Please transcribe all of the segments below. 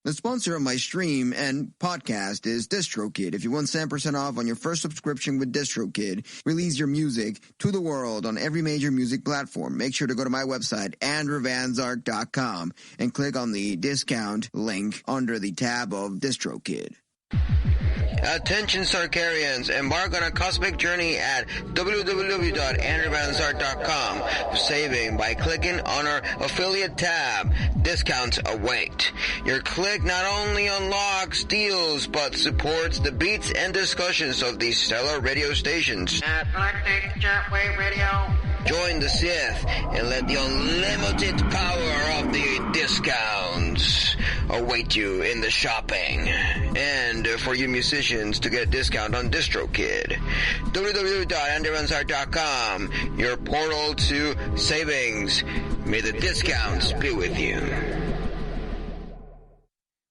The sponsor of my stream and podcast is DistroKid. If you want 10% off on your first subscription with DistroKid, release your music to the world on every major music platform. Make sure to go to my website, andrewvanzark.com, and click on the discount link under the tab of DistroKid. Attention Sarkarians, embark on a cosmic journey at www.andrewvanzark.com, saving by clicking on our affiliate tab. Discounts await. Your click not only unlocks deals, but supports the beats and discussions of these stellar radio stations. At Galactic ChatWave Radio. Join the Sith and let the unlimited power of the discounts await you in the shopping. And for you musicians to get a discount on DistroKid, www.andrewvanzark.com, your portal to savings. May the discounts be with you.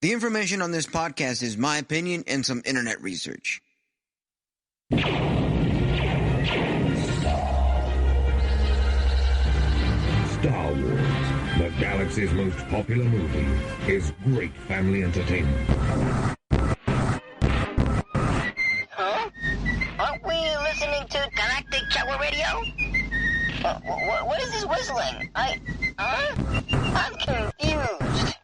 The information on this podcast is my opinion and some internet research. Star Wars, the galaxy's most popular movie, is great family entertainment. Huh? Aren't we listening to Galactic ChatWave Radio? What is this whistling? I'm confused.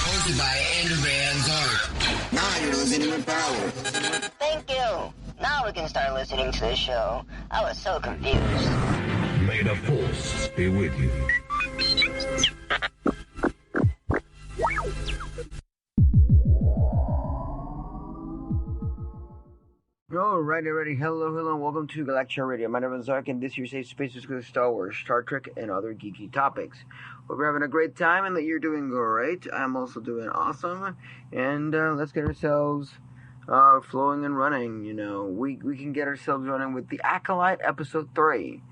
Hosted by Andrew Van Zark. Now you're listening with power. Thank you. Now we can start listening to the show. I was so confused. May the Force be with you. Alrighty. Hello, welcome to Galactic ChatWave Radio. My name is Zark, and this year's safe space is with Star Wars, Star Trek, and other geeky topics. Hope you're having a great time and that you're doing great. I'm also doing awesome, and let's get ourselves flowing and running. You know, we can get ourselves running with the Acolyte episode 3.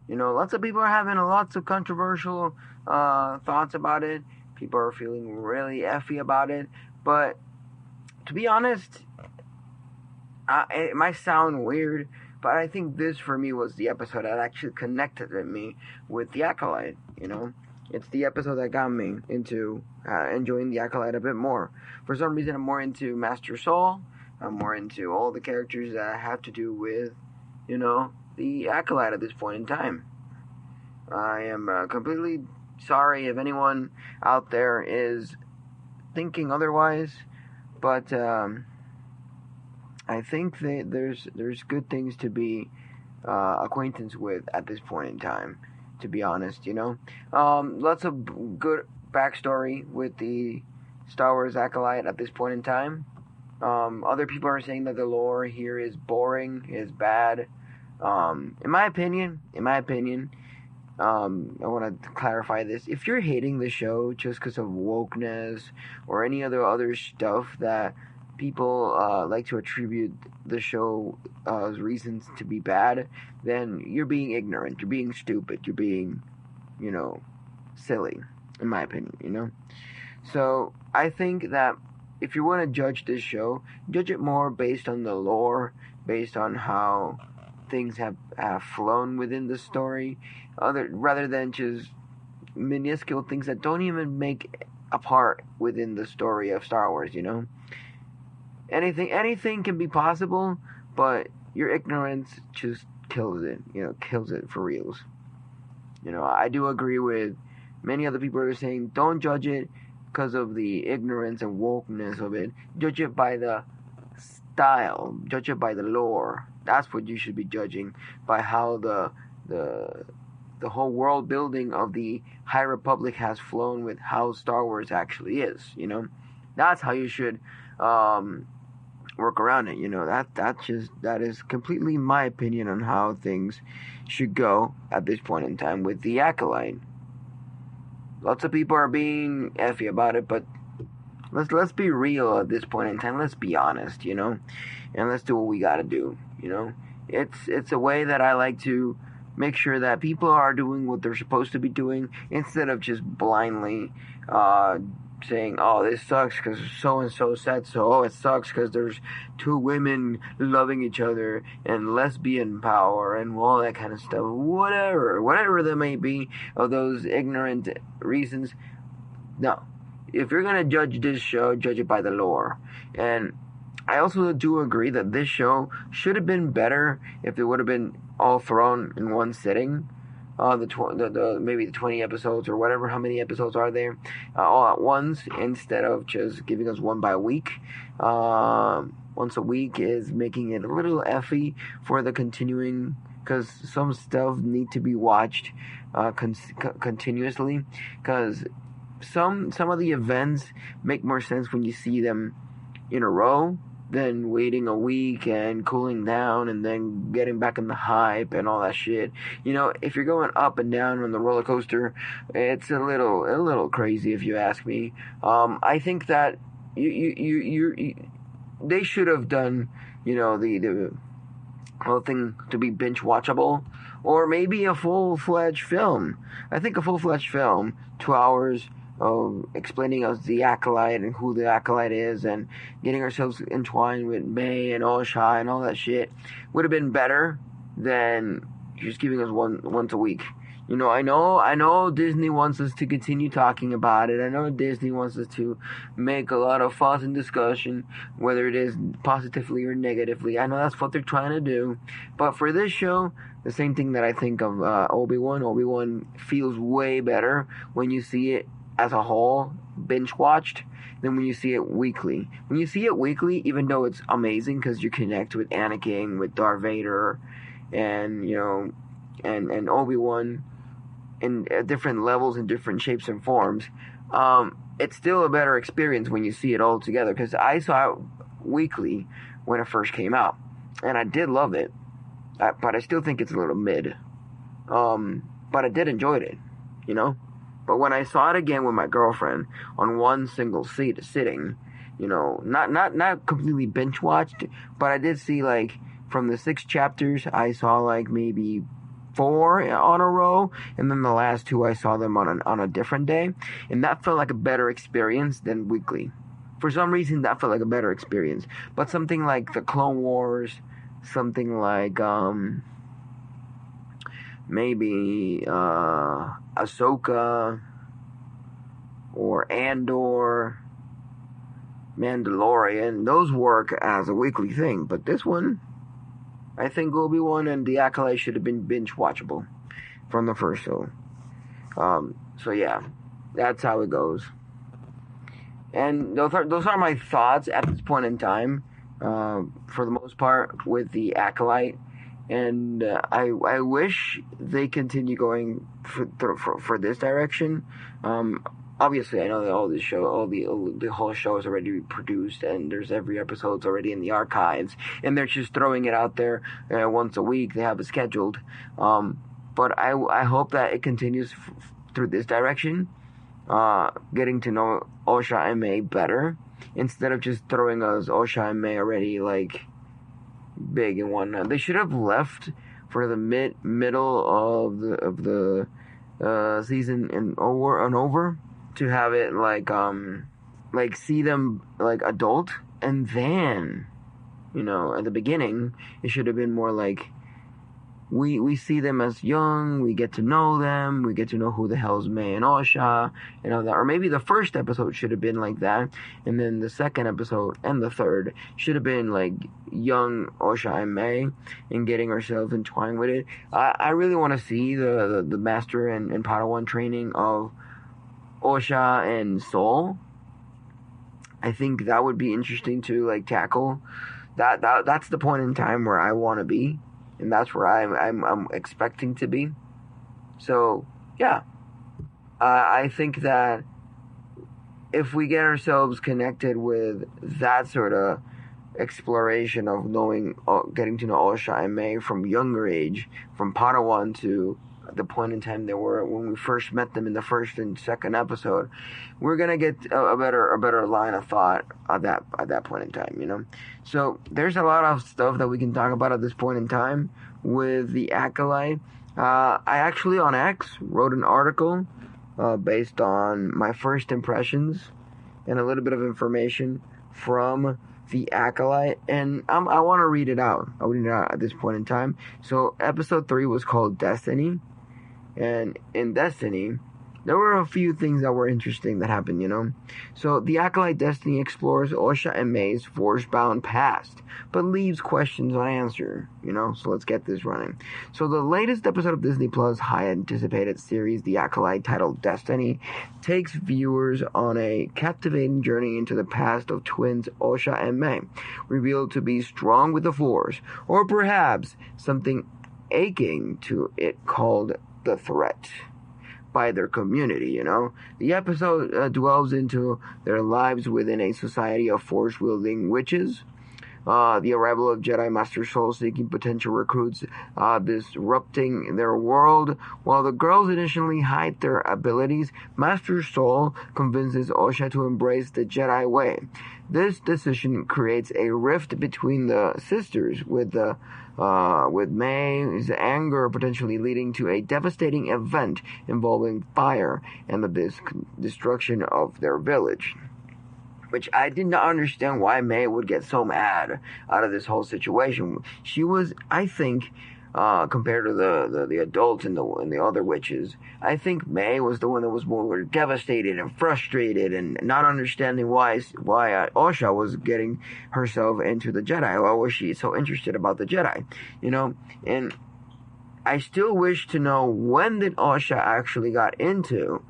You know, lots of people are having lots of controversial thoughts about it. People are feeling really effy about it, but to be honest, it might sound weird, but I think this for me was the episode that actually connected me with the Acolyte. You know, it's the episode that got me into enjoying the Acolyte a bit more. For some reason, I'm more into Master Soul. I'm more into all the characters that have to do with, you know, the Acolyte at this point in time. I am completely sorry if anyone out there is thinking otherwise, but I think that there's good things to be acquaintance with at this point in time, to be honest, you know. Lots of good backstory with the Star Wars Acolyte at this point in time. Other people are saying that the lore here is boring, is bad. In my opinion, I want to clarify this. If you're hating the show just because of wokeness or any other stuff that people like to attribute the show's reasons to be bad, then you're being ignorant, you're being stupid, you're being, you know, silly, in my opinion, you know? So, I think that if you want to judge this show, judge it more based on the lore, based on how things have flown within the story, rather than just minuscule things that don't even make a part within the story of Star Wars, you know? Anything can be possible, but your ignorance just kills it, you know, kills it for reals. You know, I do agree with many other people who are saying don't judge it because of the ignorance and wokeness of it. Judge it by the style, judge it by the lore. That's what you should be judging, by how the whole world building of the High Republic has flown with how Star Wars actually is, you know? That's how you should work around it, you know. That is completely my opinion on how things should go at this point in time with the Acolyte. Lots of people are being effy about it, but let's be real at this point in time. Let's be honest, you know, and let's do what we gotta do, you know. It's a way that I like to make sure that people are doing what they're supposed to be doing instead of just blindly saying, oh, this sucks because so-and-so said so. Oh, it sucks because there's two women loving each other and lesbian power and all that kind of stuff. Whatever there may be of those ignorant reasons, No. If you're going to judge this show, judge it by the lore. And I also do agree that this show should have been better if it would have been all thrown in one sitting. Maybe the 20 episodes or whatever, how many episodes are there, all at once, instead of just giving us one by week. Once a week is making it a little effy for the continuing, because some stuff need to be watched continuously, because some of the events make more sense when you see them in a row than waiting a week and cooling down and then getting back in the hype and all that shit. You know, if you're going up and down on the roller coaster, it's a little crazy if you ask me. I think that they should have done, you know, the whole thing to be binge watchable, or maybe a full-fledged film. I think a full-fledged film, 2 hours of explaining us the Acolyte and who the Acolyte is, and getting ourselves entwined with May and Osha and all that shit, would have been better than just giving us once a week. You know, I know Disney wants us to continue talking about it. I know Disney wants us to make a lot of fuss and discussion, whether it is positively or negatively. I know that's what they're trying to do. But for this show, the same thing that I think of Obi-Wan. Obi-Wan feels way better when you see it as a whole, binge-watched, than when you see it weekly. When you see it weekly, even though it's amazing because you connect with Anakin, with Darth Vader, and, you know, and Obi-Wan, in different levels and different shapes and forms, it's still a better experience when you see it all together, because I saw it weekly when it first came out, and I did love it, but I still think it's a little mid, but I did enjoy it, you know. But when I saw it again with my girlfriend on one single sitting, you know, not completely binge watched, but I did see, like, from the 6 chapters, I saw like maybe 4 on a row, and then the last 2 I saw them on a different day, and that felt like a better experience than weekly. For some reason, that felt like a better experience. But something like the Clone Wars, something like maybe Ahsoka or Andor, Mandalorian, those work as a weekly thing. But this one, I think Obi-Wan and the Acolyte should have been binge watchable from the first show. So yeah, that's how it goes. And those are my thoughts at this point in time, for the most part, with the Acolyte. And I wish they continue going for this direction. Obviously, I know that all the whole show is already produced, and there's every episode's already in the archives, and they're just throwing it out there once a week. They have it scheduled, but I hope that it continues through this direction, getting to know Osha and May better, instead of just throwing us Osha and May already like big and whatnot. They should have left for the middle of the season and over to have it like see them like adult, and then, you know, at the beginning it should have been more like we see them as young, we get to know them, we get to know who the hell's May and Osha and all that. Or maybe the first episode should have been like that, and then the second episode and the third should have been like young Osha and May, and getting ourselves entwined with it. I really want to see the master and Padawan training of Osha and Soul. I think that would be interesting to like tackle. That's the point in time where I want to be, and that's where I'm expecting to be. So yeah, I think that if we get ourselves connected with that sort of exploration of knowing, getting to know Osha and May from younger age, from Padawan to the point in time they were when we first met them in the first and second episode, we're gonna get a better line of thought at that point in time, you know. So there's a lot of stuff that we can talk about at this point in time with the Acolyte. I actually on X wrote an article based on my first impressions and a little bit of information from the Acolyte, and I want to read it out. I'll read it out at this point in time. So episode 3 was called Destiny. And in Destiny, there were a few things that were interesting that happened, So the Acolyte Destiny explores Osha and May's force-bound past, but leaves questions unanswered, So let's get this running. So the latest episode of Disney Plus' high-anticipated series, The Acolyte, titled Destiny, takes viewers on a captivating journey into the past of twins Osha and May, revealed to be strong with the Force, or perhaps something aching to it called the Threat, by their community, The episode dwells into their lives within a society of force-wielding witches, the arrival of Jedi Master Soul seeking potential recruits, disrupting their world. While the girls initially hide their abilities, Master Soul convinces Osha to embrace the Jedi way. This decision creates a rift between the sisters, with May's anger potentially leading to a devastating event involving fire and the destruction of their village. Which I did not understand why May would get so mad out of this whole situation. She was, I think, compared to the adults and the other witches, I think May was the one that was more devastated and frustrated and not understanding why Osha was getting herself into the Jedi. Why was she so interested about the Jedi? And I still wish to know, when did Osha actually got into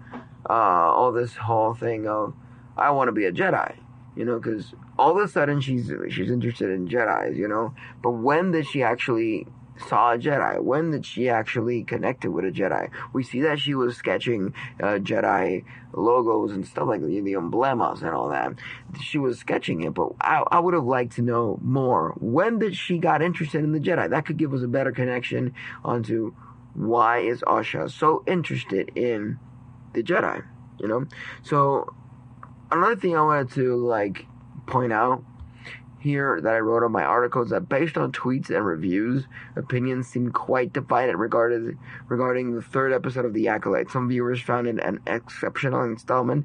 all this whole thing of, I want to be a Jedi, because all of a sudden she's interested in Jedis, but when did she actually saw a Jedi? When did she actually connect with a Jedi? We see that she was sketching Jedi logos and stuff like the emblemas and all that. She was sketching it, but I would have liked to know more. When did she got interested in the Jedi? That could give us a better connection onto why is Osha so interested in the Jedi, So another thing I wanted to point out here that I wrote on my article is that based on tweets and reviews, opinions seem quite divided regarding the third episode of The Acolyte. Some viewers found it an exceptional installment,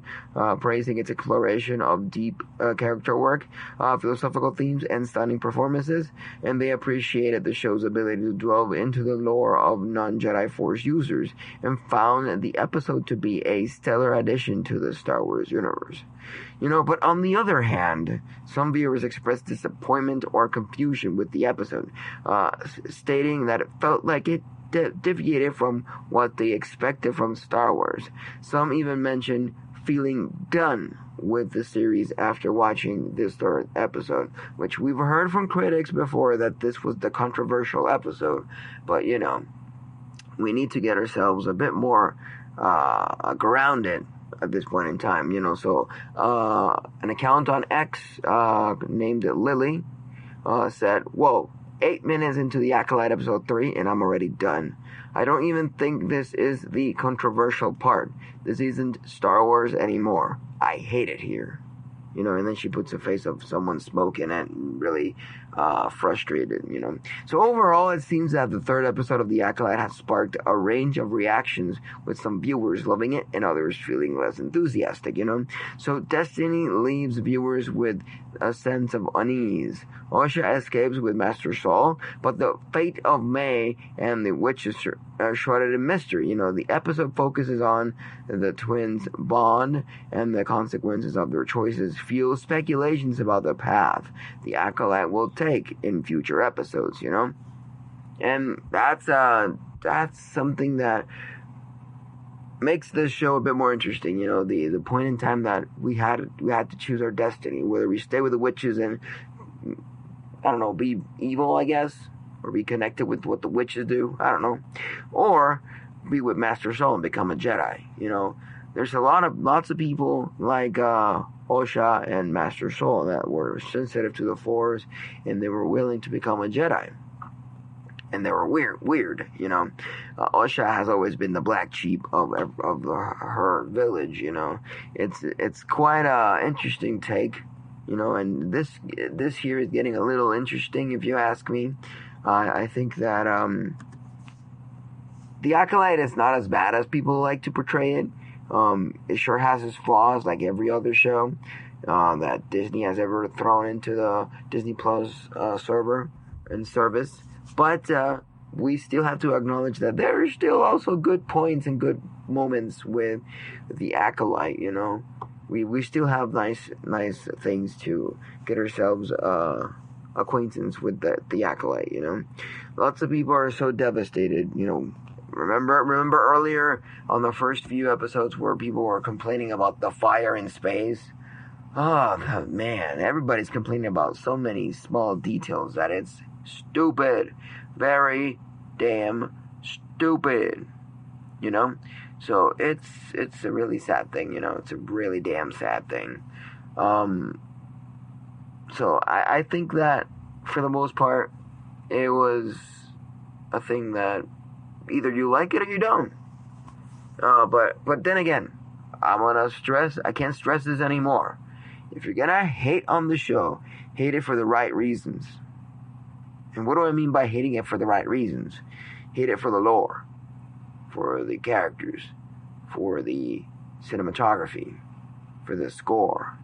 praising its exploration of deep character work, philosophical themes, and stunning performances, and they appreciated the show's ability to delve into the lore of non-Jedi Force users, and found the episode to be a stellar addition to the Star Wars universe. But on the other hand, some viewers expressed disappointment or confusion with the episode, stating that it felt like it deviated from what they expected from Star Wars. Some even mentioned feeling done with the series after watching this third episode, which we've heard from critics before that this was the controversial episode. But, we need to get ourselves a bit more grounded at this point in time, So an account on X named Lily said, "Whoa, 8 minutes into The Acolyte episode 3 and I'm already done. I don't even think this is the controversial part. This isn't Star Wars anymore. I hate it here." And then she puts a face of someone smoking and really frustrated, So overall, it seems that the third episode of The Acolyte has sparked a range of reactions, with some viewers loving it and others feeling less enthusiastic, So Destiny leaves viewers with a sense of unease. Osha escapes with Master Saul, but the fate of May and the witches are shrouded in mystery. The episode focuses on the twins' bond and the consequences of their choices, fuels speculations about the path the Acolyte will take in future episodes, And that's something that makes this show a bit more interesting, the point in time that we had to choose our destiny, whether we stay with the witches and, I don't know, be evil, I guess, or be connected with what the witches do, I don't know, or be with Master Soul and become a Jedi, There's lots of people like Osha and Master Soul that were sensitive to the Force, and they were willing to become a Jedi. And they were weird, Osha has always been the black sheep of her village, It's quite a interesting take, and this here is getting a little interesting, if you ask me. I think that The Acolyte is not as bad as people like to portray it. It sure has its flaws, like every other show that Disney has ever thrown into the Disney Plus server and service. But we still have to acknowledge that there are still also good points and good moments with the Acolyte, you know. We still have nice things to get ourselves acquaintance with the Acolyte, you know. Lots of people are so devastated, you know. Remember earlier on the first few episodes where people were complaining about the fire in space? Oh, man, everybody's complaining about so many small details that it's stupid. Very damn stupid, you know? So it's a really sad thing, you know? It's a really damn sad thing. So I think that, for the most part, it was a thing that either you like it or you don't. But then again, I can't stress this anymore. If you're gonna hate on the show, hate it for the right reasons. And what do I mean by hating it for the right reasons? Hate it for the lore, for the characters, for the cinematography, for the score.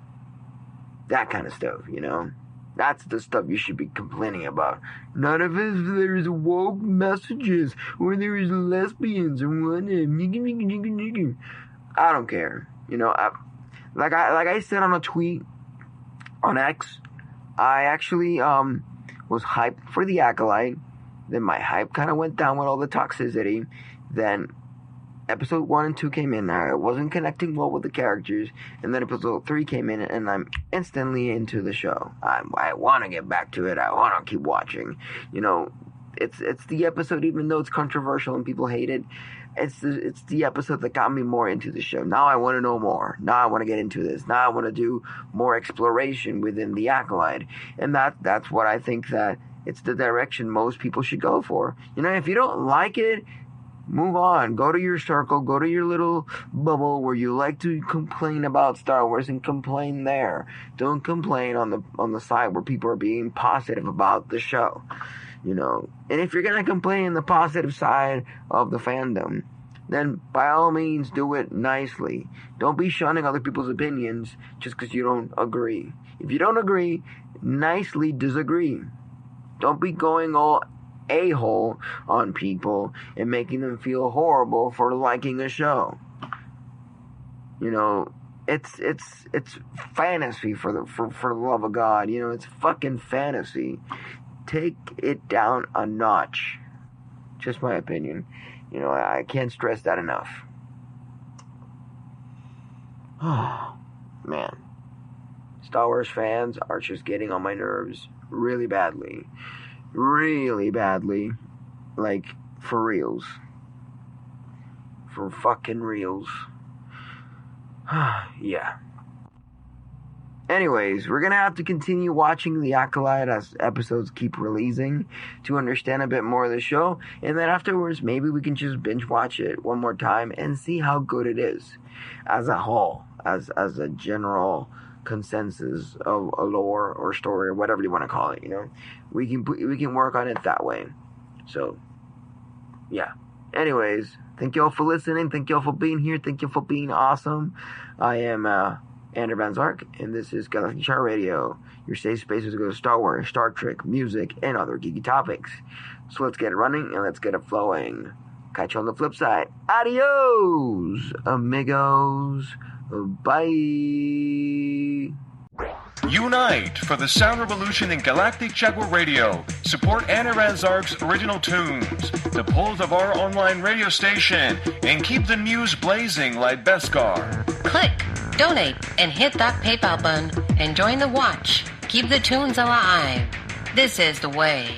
That kind of stuff, you know? That's the stuff you should be complaining about. None of it, there's woke messages, or there's lesbians, or what. I don't care. You know, like I said on a tweet on X, I actually was hyped for the Acolyte. Then my hype kind of went down with all the toxicity. Then episode 1 and 2 came in. I wasn't connecting well with the characters. And then episode 3 came in, and I'm instantly into the show. I want to get back to it. I want to keep watching. You know, it's the episode, even though it's controversial and people hate it, it's the episode that got me more into the show. Now I want to know more. Now I want to get into this. Now I want to do more exploration within the Acolyte. And that's what I think that it's the direction most people should go for. You know, if you don't like it, move on. Go to your circle. Go to your little bubble where you like to complain about Star Wars, and complain there. Don't complain on the side where people are being positive about the show. You know, and if you're gonna complain on the positive side of the fandom, then by all means do it nicely. Don't be shunning other people's opinions just because you don't agree. If you don't agree, nicely disagree. Don't be going all a-hole on people and making them feel horrible for liking a show. You know, it's fantasy for the love of God. You know, it's fucking fantasy. Take it down a notch. Just my opinion. You know, I can't stress that enough. Oh, man. Star Wars fans are just getting on my nerves really badly. Really badly. Like, for reals. For fucking reals. Yeah. Anyways, we're gonna have to continue watching The Acolyte as episodes keep releasing to understand a bit more of the show, and then afterwards maybe we can just binge watch it one more time and see how good it is as a whole, as a general consensus of a lore or story or whatever you want to call it. You know, we can work on it that way. So, yeah. Anyways, thank you all for listening. Thank you all for being here. Thank you for being awesome. I am Andrew Van Zark, and this is Galactic ChatWave Radio, your safe spaces to go to Star Wars, Star Trek, music, and other geeky topics. So let's get it running and let's get it flowing. Catch you on the flip side. Adios, amigos. Bye. Unite for the sound revolution in Galactic ChatWave Radio. Support Anna Razark's original tunes, the polls of our online radio station, and keep the news blazing like Beskar. Click, donate, and hit that PayPal button and join the watch. Keep the tunes alive. This is the way.